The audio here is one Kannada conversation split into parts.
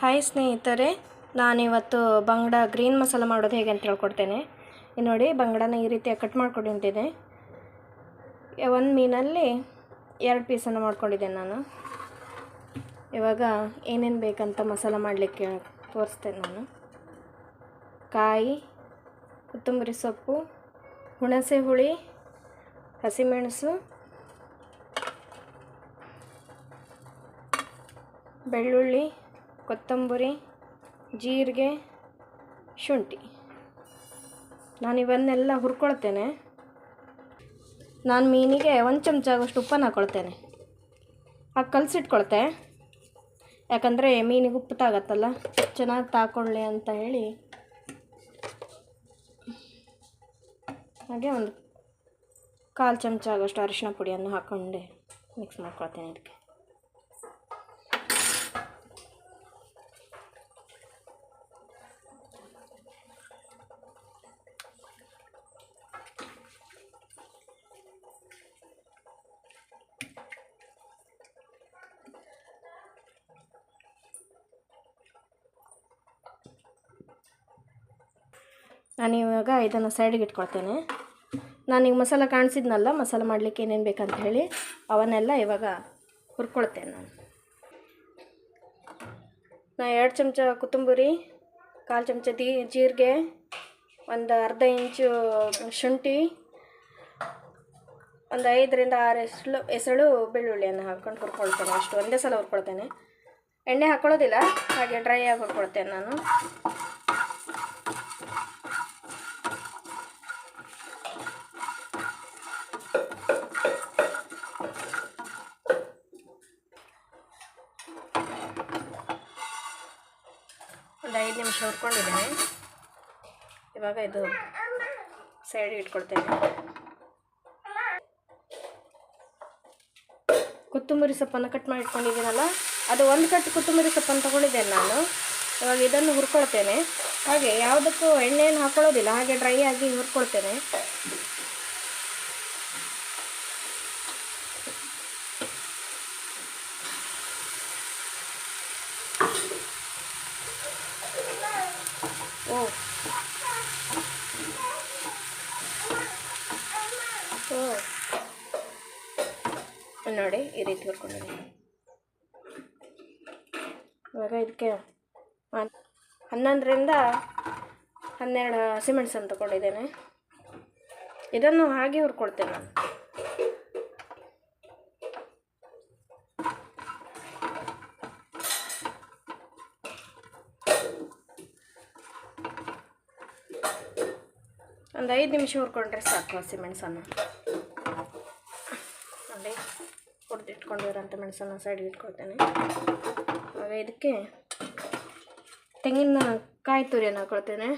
ಹಾಯ್ ಸ್ನೇಹಿತರೆ, ನಾನಿವತ್ತು ಬಂಗಡ ಗ್ರೀನ್ ಮಸಾಲ ಮಾಡೋದು ಹೇಗೆ ಅಂತ ಹೇಳ್ಕೊಡ್ತೇನೆ. ನೋಡಿ, ಬಂಗಡನ ಈ ರೀತಿಯಾಗಿ ಕಟ್ ಮಾಡ್ಕೊಂಡಿದ್ದೇನೆ. ಒಂದು ಮೀನಲ್ಲಿ 2 ಪೀಸನ್ನು ಮಾಡ್ಕೊಂಡಿದ್ದೇನೆ ನಾನು. ಇವಾಗ ಏನೇನು ಬೇಕಂತ ಮಸಾಲ ಮಾಡಲಿಕ್ಕೆ ತೋರಿಸ್ತೇನೆ ನಾನು. ಕಾಯಿ, ಕೊತ್ತಂಬರಿ ಸೊಪ್ಪು, ಹುಣಸೆ ಹುಳಿ, ಹಸಿಮೆಣಸು, ಬೆಳ್ಳುಳ್ಳಿ, ಕೊತ್ತಂಬರಿ, ಜೀರಿಗೆ, ಶುಂಠಿ. ನಾನು ಇವನ್ನೆಲ್ಲ ಹುರ್ಕೊಳ್ತೇನೆ. ನಾನು ಮೀನಿಗೆ 1 ಚಮಚ ಆಗೋಷ್ಟು ಉಪ್ಪನ್ನು ಹಾಕ್ಕೊಳ್ತೇನೆ. ಕಲಸಿಟ್ಕೊಳ್ತೆ, ಯಾಕಂದರೆ ಮೀನಿಗೆ ಉಪ್ಪು ತಾಗತ್ತಲ್ಲ, ಚೆನ್ನಾಗಿ ತಾಕೊಳ್ಳಿ ಅಂತ ಹೇಳಿ. ಹಾಗೆ ಒಂದು 1/4 ಚಮಚ ಆಗೋಷ್ಟು ಅರಿಶಿಣ ಪುಡಿಯನ್ನು ಹಾಕ್ಕೊಂಡು ಮಿಕ್ಸ್ ಮಾಡ್ಕೊಳ್ತೇನೆ ಇದಕ್ಕೆ. ನಾನು ಇವಾಗ ಇದನ್ನು ಸೈಡಿಗೆ ಇಟ್ಕೊಳ್ತೇನೆ. ನಾನೀಗ ಮಸಾಲ ಕಾಣಿಸಿದ್ನಲ್ಲ, ಮಸಾಲ ಮಾಡಲಿಕ್ಕೆ ಏನೇನು ಬೇಕಂತ ಹೇಳಿ, ಅವನ್ನೆಲ್ಲ ಇವಾಗ ಹುರ್ಕೊಳ್ತೇನೆ. ನಾನು 2 ಚಮಚ ಕೊತ್ತಂಬರಿ, 1/4 ಚಮಚ ಜೀರಿಗೆ, ಒಂದು ಅರ್ಧ ಇಂಚು ಶುಂಠಿ, ಒಂದು 5ರಿಂದ 6 ಎಸಳು ಬೆಳ್ಳುಳ್ಳಿಯನ್ನು ಹಾಕ್ಕೊಂಡು ಹುರ್ಕೊಳ್ತೇನೆ. ಅಷ್ಟು ಒಂದೇ ಸಲ ಹುರ್ಕೊಳ್ತೇನೆ. ಎಣ್ಣೆ ಹಾಕ್ಕೊಳ್ಳೋದಿಲ್ಲ, ಹಾಗೆ ಡ್ರೈ ಆಗಿ ಹುರ್ಕೊಳ್ತೇನೆ ನಾನು. ಒಂದು 5 ನಿಮಿಷ ಹುರ್ಕೊಂಡಿದ್ದೇನೆ. ಇವಾಗ ಇದು ಸೈಡಿಗೆ ಇಟ್ಕೊಳ್ತೇನೆ. ಕೊತ್ತಂಬರಿ ಸೊಪ್ಪನ್ನು ಕಟ್ ಮಾಡಿ ಇಟ್ಕೊಂಡಿದ್ದೀನಲ್ಲ, ಅದು 1 ಕಟ್ ಕೊತ್ತಂಬರಿ ಸೊಪ್ಪನ್ನು ತೊಗೊಂಡಿದ್ದೇನೆ ನಾನು. ಇವಾಗ ಇದನ್ನು ಹುರ್ಕೊಳ್ತೇನೆ. ಹಾಗೆ ಯಾವುದಕ್ಕೂ ಎಣ್ಣೆಯನ್ನು ಹಾಕ್ಕೊಳ್ಳೋದಿಲ್ಲ, ಹಾಗೆ ಡ್ರೈ ಆಗಿ ಹುರ್ಕೊಳ್ತೇನೆ. ನೋಡಿ, ಈ ರೀತಿ ಹುರ್ಕೊಂಡಿದ್ದೀನಿ. ಇವಾಗ ಇದಕ್ಕೆ 11ರಿಂದ 12 ಹಸಿಮೆಣಸನ್ನು ತೊಗೊಂಡಿದ್ದೇನೆ. ಇದನ್ನು ಹಾಗೆ ಹುರ್ಕೊಳ್ತೇನೆ ನಾನು. ಒಂದು 5 ನಿಮಿಷ ಹುರ್ಕೊಂಡ್ರೆ ಸಾಕು ಹಸಿಮೆಣಸನ್ನು. ನೋಡಿ, ಹುರಿದಿಟ್ಕೊಂಡಿರೋಂಥ ಮೆಣಸನ್ನು ಸೈಡ್ಗೆ ಇಟ್ಕೊಳ್ತೇನೆ. ಆಗ ಇದಕ್ಕೆ ತೆಂಗಿನ ಕಾಯಿ ತುರಿಯನ್ನು ಹಾಕ್ಕೊಳ್ತೇನೆ.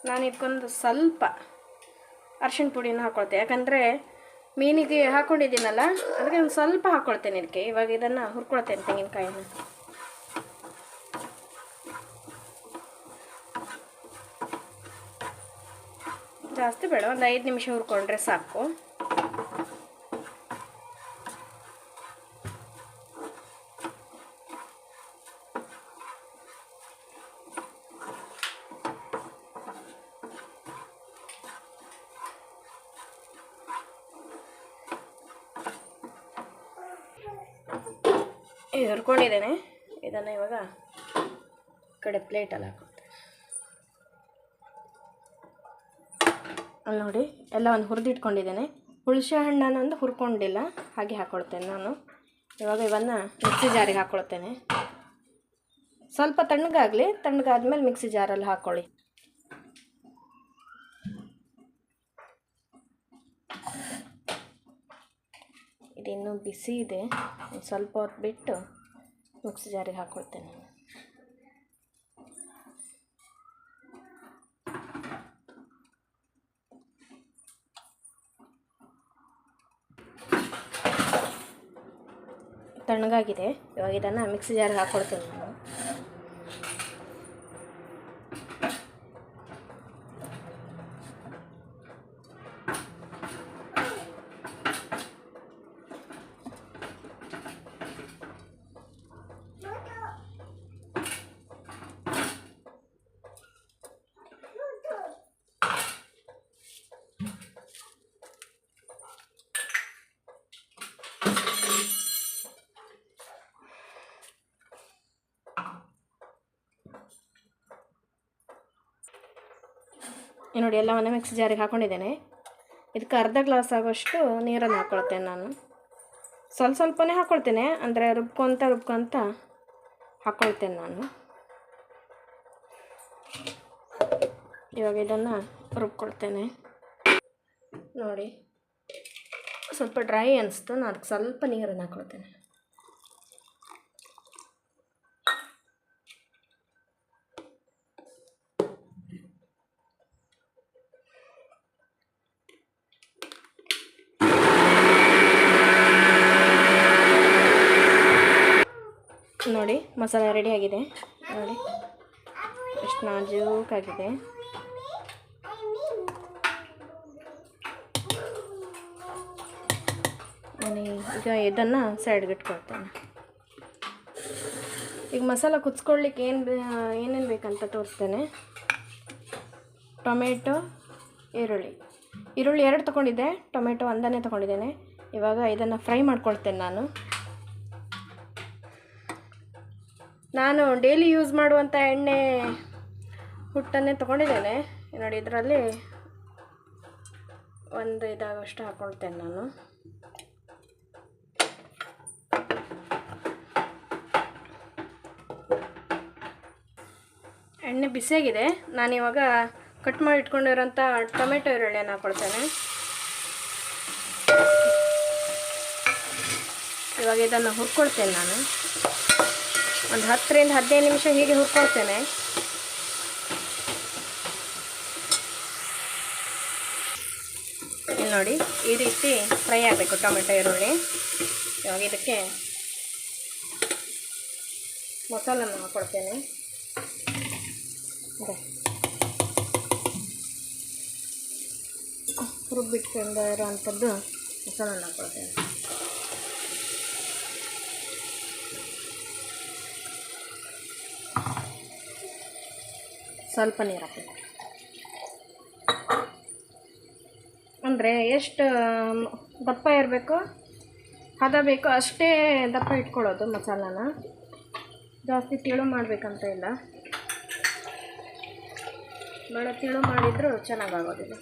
ನಾನು ಇದಕ್ಕೊಂದು ಸ್ವಲ್ಪ ಅರಿಶಿಣ ಪುಡಿನ ಹಾಕ್ಕೊಳ್ತೇನೆ, ಯಾಕಂದರೆ ಮೀನಿಗೆ ಹಾಕ್ಕೊಂಡಿದ್ದೀನಲ್ಲ, ಅದಕ್ಕೆ ಒಂದು ಸ್ವಲ್ಪ ಹಾಕ್ಕೊಳ್ತೇನೆ ಇದಕ್ಕೆ. ಇವಾಗ ಇದನ್ನು ಹುರ್ಕೊಳ್ತೇನೆ, ತೆಂಗಿನಕಾಯಿನ. ಜಾಸ್ತಿ ಬೇಡ, ಒಂದು 5 ನಿಮಿಷ ಹುರ್ಕೊಂಡ್ರೆ ಸಾಕು. ಹುರ್ಕೊಂಡಿದ್ದೇನೆ. ಇದನ್ನು ಇವಾಗ ಕಡೆ ಪ್ಲೇಟಲ್ಲಿ ಹಾಕ್ಕೊಳ್ತೇನೆ. ಅಲ್ಲಿ ನೋಡಿ, ಎಲ್ಲವನ್ನು ಹುರಿದಿಟ್ಕೊಂಡಿದ್ದೇನೆ. ಹುಣಸೆ ಹಣ್ಣನ್ನು ಒಂದು ಹುರ್ಕೊಂಡಿಲ್ಲ, ಹಾಗೆ ಹಾಕ್ಕೊಳ್ತೇನೆ ನಾನು. ಇವಾಗ ಇವನ್ನು ಮಿಕ್ಸಿ ಜಾರಿಗೆ ಹಾಕ್ಕೊಳ್ತೇನೆ. ಸ್ವಲ್ಪ ತಣ್ಣಗಾಗಲಿ, ತಣ್ಣಗಾದ್ಮೇಲೆ ಮಿಕ್ಸಿ ಜಾರಲ್ಲಿ ಹಾಕ್ಕೊಳ್ಳಿ. ಇದಿನ್ನೂ ಬಿಸಿ ಇದೆ, ಸ್ವಲ್ಪ ಹೊತ್ತು ಬಿಟ್ಟು ಮಿಕ್ಸಿ ಜಾರಿಗೆ ಹಾಕ್ಕೊಳ್ತೇನೆ. ತಣ್ಣಗಾಗಿದೆ. ಇವಾಗ ಇದನ್ನು ಮಿಕ್ಸಿ ಜಾರಿಗೆ ಹಾಕ್ಕೊಳ್ತೇನೆ ನಾನು. ನೋಡಿ ಎಲ್ಲವನ್ನು ಮಿಕ್ಸಿ ಜಾರಿಗೆ ಹಾಕ್ಕೊಂಡಿದ್ದೇನೆ. ಇದಕ್ಕೆ ಅರ್ಧ ಗ್ಲಾಸ್ ಆಗೋಷ್ಟು ನೀರನ್ನು ಹಾಕ್ಕೊಳ್ತೇನೆ ನಾನು. ಸ್ವಲ್ಪ ಸ್ವಲ್ಪನೇ ಹಾಕ್ಕೊಳ್ತೇನೆ, ಅಂದರೆ ರುಬ್ಕೊತ ಹಾಕ್ಕೊಳ್ತೇನೆ ನಾನು. ಇವಾಗ ಇದನ್ನು ರುಬ್ಕೊಳ್ತೇನೆ. ನೋಡಿ ಸ್ವಲ್ಪ ಡ್ರೈ ಅನಿಸ್ತು, ನಾನು ಅದಕ್ಕೆ ಸ್ವಲ್ಪ ನೀರನ್ನು ಹಾಕ್ಕೊಳ್ತೇನೆ. ನೋಡಿ ಮಸಾಲೆ ರೆಡಿಯಾಗಿದೆ. ನೋಡಿ ಎಷ್ಟು ನಾಜೂಕಾಗಿದೆ. ನಾನು ಈಗ ಇದನ್ನು ಸೈಡ್ಗೆ ಇಟ್ಕೊಳ್ತೇನೆ. ಈಗ ಮಸಾಲ ಕುದಿಸ್ಕೊಳ್ಳಿಕ್ಕೆ ಏನೇನು ಬೇಕಂತ ತೋರಿಸ್ತೇನೆ. ಟೊಮೆಟೊ, ಈರುಳ್ಳಿ 2 ತೊಗೊಂಡಿದ್ದೆ, ಟೊಮೆಟೊ 1 ತೊಗೊಂಡಿದ್ದೇನೆ. ಇವಾಗ ಇದನ್ನು ಫ್ರೈ ಮಾಡ್ಕೊಳ್ತೇನೆ. ನಾನು ಡೈಲಿ ಯೂಸ್ ಮಾಡುವಂಥ ಎಣ್ಣೆ ಹುಟ್ಟನ್ನೇ ತೊಗೊಂಡಿದ್ದೇನೆ. ನೋಡಿ ಇದರಲ್ಲಿ 1 ಇದಾಗಷ್ಟು ಹಾಕ್ಕೊಳ್ತೇನೆ ನಾನು. ಎಣ್ಣೆ ಬಿಸಿಯಾಗಿದೆ. ನಾನಿವಾಗ ಕಟ್ ಮಾಡಿ ಇಟ್ಕೊಂಡಿರೋಂಥ ಟೊಮೆಟೊ ಈರುಳ್ಳಿಯನ್ನು ಹಾಕ್ಕೊಳ್ತೇನೆ. ಇವಾಗ ಇದನ್ನು ಹುರ್ಕೊಳ್ತೇನೆ ನಾನು. ಒಂದು 10 ರಿಂದ 15 ನಿಮಿಷ ಹೀಗೆ ಹುರ್ಕೊಳ್ತೇನೆ. ಇಲ್ಲಿ ನೋಡಿ ಈ ರೀತಿ ಫ್ರೈ ಆಗಬೇಕು ಟೊಮೆಟೊ ಈರುಳ್ಳಿ. ಇವಾಗ ಇದಕ್ಕೆ ಮಸಾಲನ್ನು ಹಾಕ್ಕೊಳ್ತೇನೆ. ರುಬ್ಬಿಟ್ಕೊಂಡಿರೋಂಥದ್ದು ಮಸಾಲನ್ನು ಹಾಕ್ಕೊಳ್ತೇನೆ. ಸ್ವಲ್ಪ ನೀರು ಹಾಕಬೇಕು. ಅಂದರೆ ಎಷ್ಟು ದಪ್ಪ ಇರಬೇಕು, ಹದ ಬೇಕು ಅಷ್ಟೇ ದಪ್ಪ ಇಟ್ಕೊಳ್ಳೋದು ಮಸಾಲಾನ. ಜಾಸ್ತಿ ತಿಳು ಮಾಡಬೇಕಂತ ಇಲ್ಲ. ಭಾಳ ತಿಳು ಮಾಡಿದರೂ ಚೆನ್ನಾಗಾಗೋದಿಲ್ಲ.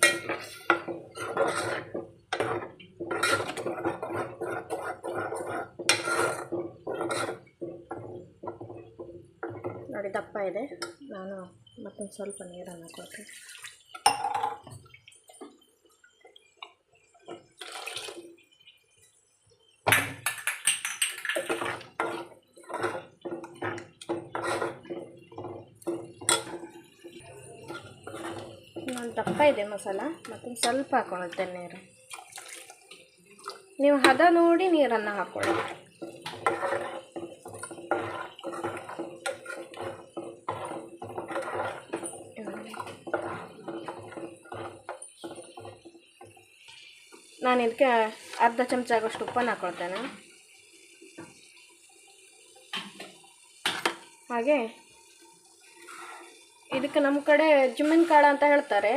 ನೋಡಿ ದಪ್ಪ ಇದೆ. ನಾನು ಮತ್ತೊಂದು ಸ್ವಲ್ಪ ನೀರನ್ನು ಹಾಕ್ಕೊಳ್ತೀನಿ. ನಾನು ದಪ್ಪ ಇದೆ ಮಸಾಲ, ಮತ್ತೊಂದು ಸ್ವಲ್ಪ ಹಾಕ್ಕೊಳ್ತೇನೆ ನೀರು. ನೀವು ಹದ ನೋಡಿ ನೀರನ್ನು ಹಾಕ್ಕೊಳ್ಳಿ. ನಾನು ಇದಕ್ಕೆ ಅರ್ಧ ಚಮಚ ಆಗೋಷ್ಟು ಉಪ್ಪನ್ನು ಹಾಕ್ಕೊಳ್ತೇನೆ. ಹಾಗೆ ಇದಕ್ಕೆ ನಮ್ಮ ಕಡೆ ಜುಮ್ಮಿನ ಕಾಳು ಅಂತ ಹೇಳ್ತಾರೆ.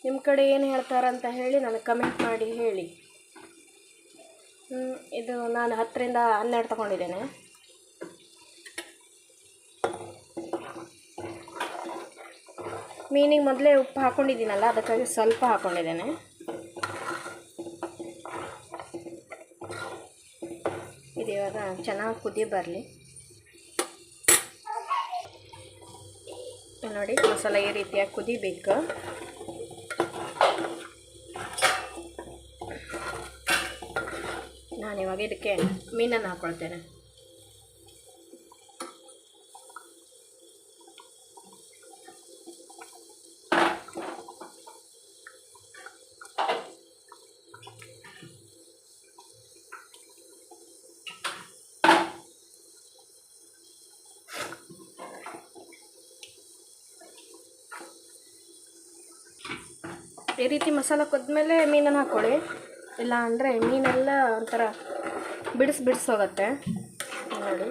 ನಿಮ್ಮ ಕಡೆ ಏನು ಹೇಳ್ತಾರೆ ಅಂತ ಹೇಳಿ ನನಗೆ ಕಮೆಂಟ್ ಮಾಡಿ ಹೇಳಿ. ಇದು ನಾನು 10 ರಿಂದ 12 ತೊಗೊಂಡಿದ್ದೇನೆ. ಮೀನಿಗೆ ಮೊದಲೇ ಉಪ್ಪು ಹಾಕ್ಕೊಂಡಿದ್ದೀನಲ್ಲ, ಅದಕ್ಕಾಗಿ ಸ್ವಲ್ಪ ಹಾಕ್ಕೊಂಡಿದ್ದೇನೆ. ಇದು ಇವಾಗ ಚೆನ್ನಾಗಿ ಕುದಿ ಬರಲಿ. ನೋಡಿ ಮಸಾಲ ಈ ರೀತಿಯಾಗಿ ಕುದಿಬೇಕು. ನಾನಿವಾಗ ಇದಕ್ಕೆ ಮೀನನ್ನು ಹಾಕ್ಕೊಳ್ತೇನೆ. ಈ ರೀತಿ ಮಸಾಲ ಕುದ್ಮೇಲೆ ಮೀನನ್ನು ಹಾಕ್ಕೊಳ್ಳಿ. ಇಲ್ಲ ಅಂದರೆ ಮೀನೆಲ್ಲ ಒಂಥರ ಬಿಡಿಸೋಗತ್ತೆ. ನೋಡಿ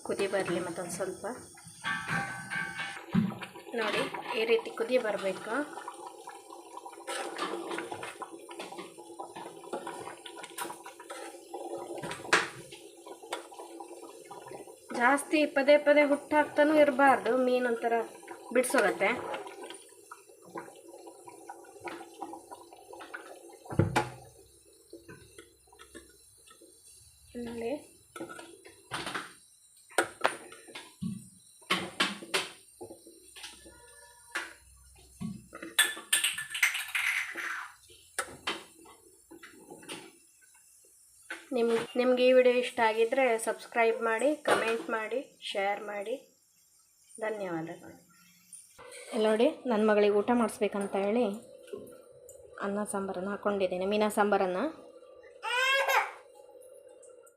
ಕುದಿ ಬರಲಿ ಮತ್ತೊಂದು ಸ್ವಲ್ಪ. ನೋಡಿ ಈ ರೀತಿ ಕುದಿ ಬರಬೇಕು. ಜಾಸ್ತಿ ಪದೇ ಪದೇ ಹುಟ್ಟು ಹಾಕ್ತಾನೂ ಇರಬಾರ್ದು, ಮೀನು ಒಂಥರ ಬಿಡಿಸೋಗತ್ತೆ. ನೋಡಿ ನಿಮ್ಗೆ ಈ ವಿಡಿಯೋ ಇಷ್ಟ ಆಗಿದ್ದರೆ ಸಬ್ಸ್ಕ್ರೈಬ್ ಮಾಡಿ, ಕಮೆಂಟ್ ಮಾಡಿ, ಶೇರ್ ಮಾಡಿ. ಧನ್ಯವಾದಗಳು. ಇಲ್ಲಿ ನೋಡಿ ನನ್ನ ಮಗಳಿಗೆ ಊಟ ಮಾಡಿಸ್ಬೇಕಂತ ಹೇಳಿ ಅನ್ನ ಸಾಂಬಾರನ್ನು ಹಾಕ್ಕೊಂಡಿದ್ದೀನಿ, ಮೀನಾ ಸಾಂಬಾರನ್ನು.